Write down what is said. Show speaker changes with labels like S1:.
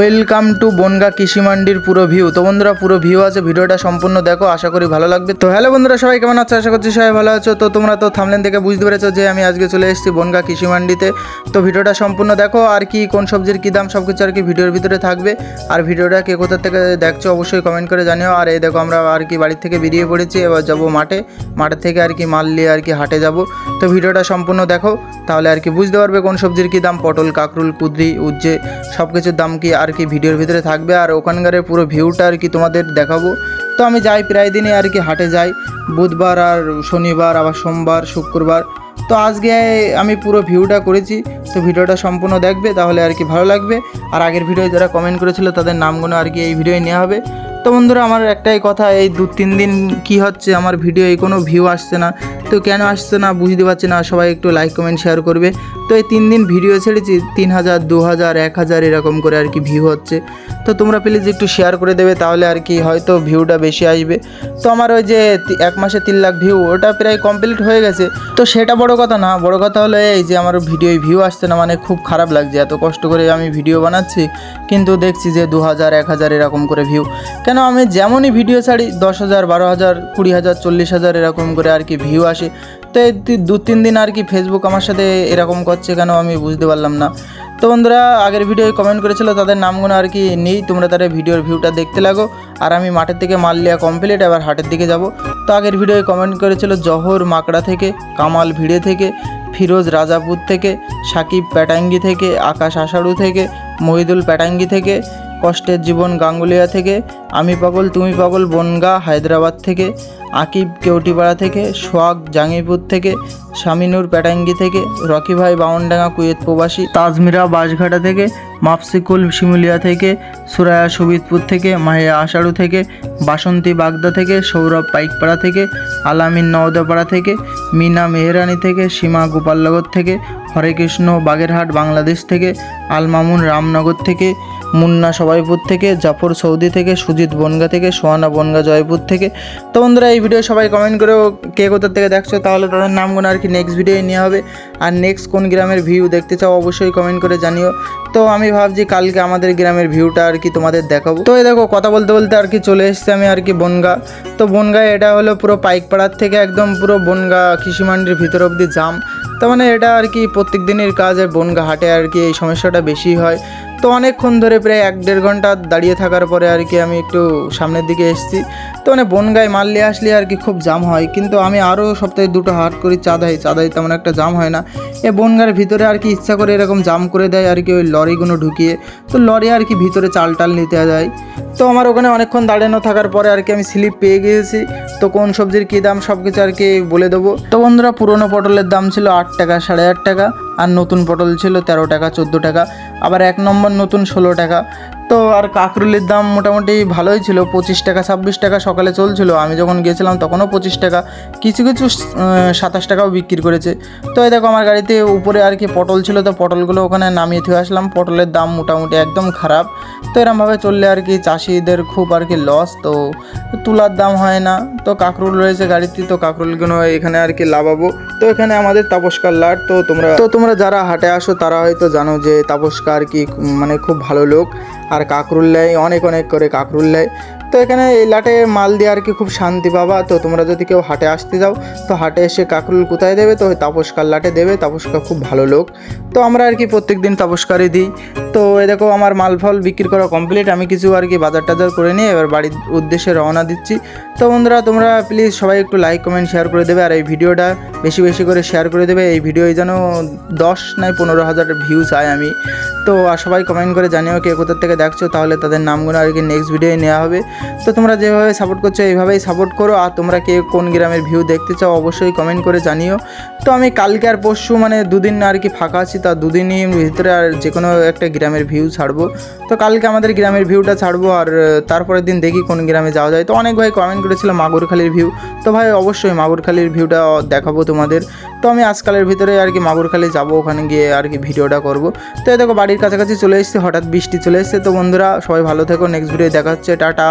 S1: Welcome to Bongaon কৃষি মান্ডির পুরো ভিউ। তো বন্ধুরা পুরো ভিউ আছে, ভিডিওটা সম্পূর্ণ দেখো, আশা করি ভালো লাগবে। তো হ্যালো বন্ধুরা, সবাই কেমন আছো? আশা করছি সবাই ভালো আছো। তো তোমরা তো থাম্বনেল দেখে বুঝতে পেরেছো যে আমি আজকে চলে এসেছি বনগা কৃষি মান্ডিতে। তো ভিডিওটা সম্পূর্ণ দেখো, আর কি কোন সবজির কী দাম সব কিছু আর কি ভিডিওর ভিতরে থাকবে। আর ভিডিওটা কে কোথা থেকে দেখছো অবশ্যই কমেন্ট করে জানিও। আর এই দেখো আমরা আর কি বাড়ির থেকে বেরিয়ে পড়েছি, এবার যাবো মাঠের থেকে আর কি মাল নিয়ে আর কি হাটে যাব। তো ভিডিওটা সম্পূর্ণ দেখো, তাহলে আর কি বুঝতে পারবে কোন সবজির কী দাম। পটল, কাকরুল, কুঁদরি, উচ্ছে সব কিছুর দাম কি আর কি ভিডিওর ভিতরে থাকবে। আর ওখানকার পুরো ভিউটা আর কি তোমাদের দেখাবো। তো আমি যাই প্রায় দিনে আর কি হাটে যাই, বুধবার আর শনিবার, আবার সোমবার, শুক্রবার। তো আজকে আমি পুরো ভিউটা করেছি। তো ভিডিওটা সম্পূর্ণ দেখবে, তাহলে আর কি ভালো লাগবে। আর আগের ভিডিও যারা কমেন্ট করেছিল তাদের নামগুলো আর কি এই ভিডিওয় নেওয়া হবে। তো বন্ধুরা আমার একটাই কথা, এই 2-3 দিন কি হচ্ছে আমার ভিডিও এই কোনো ভিউ আসছে না। তো কেন আসছে না বুঝতে পারছি না। সবাই একটু লাইক কমেন্ট শেয়ার করবে। তো এই 3 দিন ভিডিও ছেড়েছি, 3000, 2000, 1000 এরকম করে আর কি ভিউ হচ্ছে। তো তোমরা প্লিজ একটু শেয়ার করে দেবে, তাহলে আর কি হয়তো ভিউটা বেশি আসবে। তো আমার ওই যে 1 মাসে 3 লাখ ভিউ, ওটা প্রায় কমপ্লিট হয়ে গেছে। তো সেটা বড় কথা না, বড় কথা হলো এই যে আমার ভিডিও ভিউ আসছে না, মানে খুব খারাপ লাগছে। এত কষ্ট করে আমি ভিডিও বানাচ্ছি, কিন্তু দেখছি যে 2000, 1000 এরকম করে ভিউ। কেন আমি যেমনই ভিডিও ছাড়ি 10,000, 12,000, 20,000, 40,000 এরকম করে আর কি ভিউ আসে। তো এই 2-3 দিন আর কি ফেসবুক আমার সাথে এরকম করছে কেন আমি বুঝতে পারলাম না। তো বন্ধুরা আগের ভিডিওয় কমেন্ট করেছিল তাদের নামগুলো আর কি নেই, তোমরা তাদের ভিডিওর ভিউটা দেখতে লাগো। আর আমি মাঠের থেকে মাল লিয়া কমপ্লিট, এবার হাটের দিকে যাব। তো আগের ভিডিওয় কমেন্ট করেছিল জহর মাকড়া থেকে, কামাল ভিড়ে থেকে, ফিরোজ রাজাপুর থেকে, সাকিব প্যাটাঙ্গি থেকে, আকাশ আষাঢ়ু থেকে, মহিদুল প্যাটাঙ্গি থেকে, কষ্টের জীবন গাঙ্গুলিয়া থেকে, আমি পাগল তুমি পাগল বনগা হায়দ্রাবাদ থেকে, আকিব কেউটিপাড়া থেকে, সোহাগ জাঙ্গিপুর থেকে, শামিনুর প্যাটাঙ্গি থেকে, রকি ভাই বাউনডাঙ্গা কুয়েত প্রবাসী, তাজমিরা বাঁশঘাটা থেকে, মাফসিকুল শিমুলিয়া থেকে, সুরায়া সুবিদপুর থেকে, মাহিয়া আষাঢ়ু থেকে, বাসন্তী বাগদা থেকে, সৌরভ পাইকপাড়া থেকে, আলামিন নওদাপাড়া থেকে, মিনা মেহরানি থেকে, সীমা গোপালনগর থেকে, হরে কৃষ্ণ বাগেরহাট বাংলাদেশ থেকে, আল মামুন রামনগর থেকে, মুন্না সবাইপুর থেকে, জাফর সৌদি থেকে, সুজিত বনগা থেকে, সোহানা বনগা জয়পুর থেকে। তো বন্ধুরা এই ভিডিও সবাই কমেন্ট করেও কে কোথা থেকে দেখছো, তাহলে তাদের নামগুলো আর কি নেক্সট ভিডিওয়ে নেওয়া হবে। আর নেক্সট কোন গ্রামের ভিউ দেখতে চাও অবশ্যই কমেন্ট করে জানিও। তো আমি ভাবছি কালকে আমাদের গ্রামের ভিউটা আর কি তোমাদের দেখাবো। তো এই দেখো কথা বলতে বলতে আর কি চলে এসেছি আমি আর কি বনগা। তো বনগায় এটা হলো পুরো পাইকপাড়ার থেকে একদম পুরো বনগা কৃষি মান্ডির ভিতর অবধি জাম। তো মানে এটা আর কি প্রত্যেক দিনের কাজ, বনগা হাটে আর কি এই সমস্যাটা বেশি হয়। তো অনেকক্ষণ ধরে প্রায় 1-1.5 ঘন্টা দাঁড়িয়ে থাকার পরে আর কি আমি একটু সামনের দিকে এসেছি। তো মানে বনগায় মাল নিয়ে আসলে আর কি খুব জাম হয়, কিন্তু আমি আরও সপ্তাহে 2টো হাট করি চাঁদাই তেমন একটা জাম হয় না। বনগার ভিতরে আর কি ইচ্ছা করে এরকম জাম করে দেয় আর কি ওই লরিগুলো ঢুকিয়ে। তো লরি আর কি ভিতরে চাল টাল নিতে যায়। তো আমার ওখানে অনেকক্ষণ দাঁড়ানো থাকার পরে আর কি আমি স্লিপ পেয়ে গিয়েছি। তো কোন সবজির কী দাম সব কিছু আর কি বলে দেবো। তো বন্ধুরা পুরনো পটলের দাম ছিল 8 টাকা, 8.5 টাকা। আর নতুন পটল ছিল 13 টাকা, 14 টাকা। আবার 1 নম্বর নতুন 16 টাকা। তো আর কাকরুলের দাম মোটামুটি ভালোই ছিল, 25 টাকা, 26 টাকা সকালে চলছিল। আমি যখন গিয়েছিলাম তখনও 25 টাকা, কিছু কিছু 27 টাকাও বিক্রি করেছে। তো এই দেখো আমার গাড়িতে উপরে আর কি পটল ছিল, তো পটলগুলো ওখানে নামিয়ে থুয়ে আসলাম। পটলের দাম মোটামুটি একদম খারাপ। তো এরমভাবে চললে আর কি চাষিদের খুব আর কি লস। তো তুলার দাম হয় না। তো কাকরুল রয়েছে গাড়িতে, তো কাকরুলগুলো এখানে আর কি লাভাবো। তো এখানে আমাদের তাপসকার লাট। তো তোমরা যারা হাটে আসো তারা হয়তো জানো যে তাপসকা আর কি মানে খুব ভালো লোক। আর কাকরুল নেয় অনেক করে কাকরুল নেয়। তো এখানে এই লাটে মাল দিয়ে আর কি খুব শান্তি পাবা। তো তোমরা যদি কেউ হাটে আসতে যাও, তো হাটে এসে কাকরুল কোথায় দেবে, তো ওই তাপসকার লাটে দেবে। তাপসকা খুব ভালো লোক। তো আমরা আর কি প্রত্যেক দিন তাপসকারই দিই। তো এই দেখো আমার মাল ফল বিক্রি করা কমপ্লিট। আমি কিছু আর কি বাজার টাজার করে নিয়ে এবার বাড়ির উদ্দেশ্যে রওনা দিচ্ছি। তো বন্ধুরা তোমরা প্লিজ সবাই একটু লাইক কমেন্ট শেয়ার করে দেবে। আর এই ভিডিওটা বেশি বেশি করে শেয়ার করে দেবে। এই ভিডিওয় যেন 10 নয় 15,000 ভিউজ আয় আমি। তো আর সবাই কমেন্ট করে জানিও কে কোথা থেকে দেখছো, তাহলে তাদের নামগুলো আর কি নেক্সট ভিডিওয়ে নেওয়া হবে। তো তোমরা যেভাবে সাপোর্ট করছো এইভাবেই সাপোর্ট করো। আর তোমরা কে কোন গ্রামের ভিউ দেখতে চাও অবশ্যই কমেন্ট করে জানিও। তো আমি কালকে আর পরশু মানে 2 দিন আর কি ফাঁকা আছি, তা 2 দিনই ভিতরে আর যে কোনো একটা গ্রামের ভিউ ছাড়বো। তো কালকে আমাদের গ্রামের ভিউটা ছাড়বো, আর তারপরের দিন দেখি কোন গ্রামে যাওয়া যায়। তো অনেক ভাই কমেন্ট করেছিল মাগুরখালির ভিউ। তো ভাই অবশ্যই মাগুরখালির ভিউটা দেখাবো তোমাদের। তো আমি আজকালের ভিতরে আর কি মাগুরখালি যাবো, ওখানে গিয়ে আর কি ভিডিওটা করব। তো এই দেখো বাড়ির কাছাকাছি চলে এসেছি, হঠাৎ বৃষ্টি চলে এসেছে। তো বন্ধুরা সবাই ভালো থেকো, নেক্সট ভিডিও দেখা হচ্ছে, টাটা।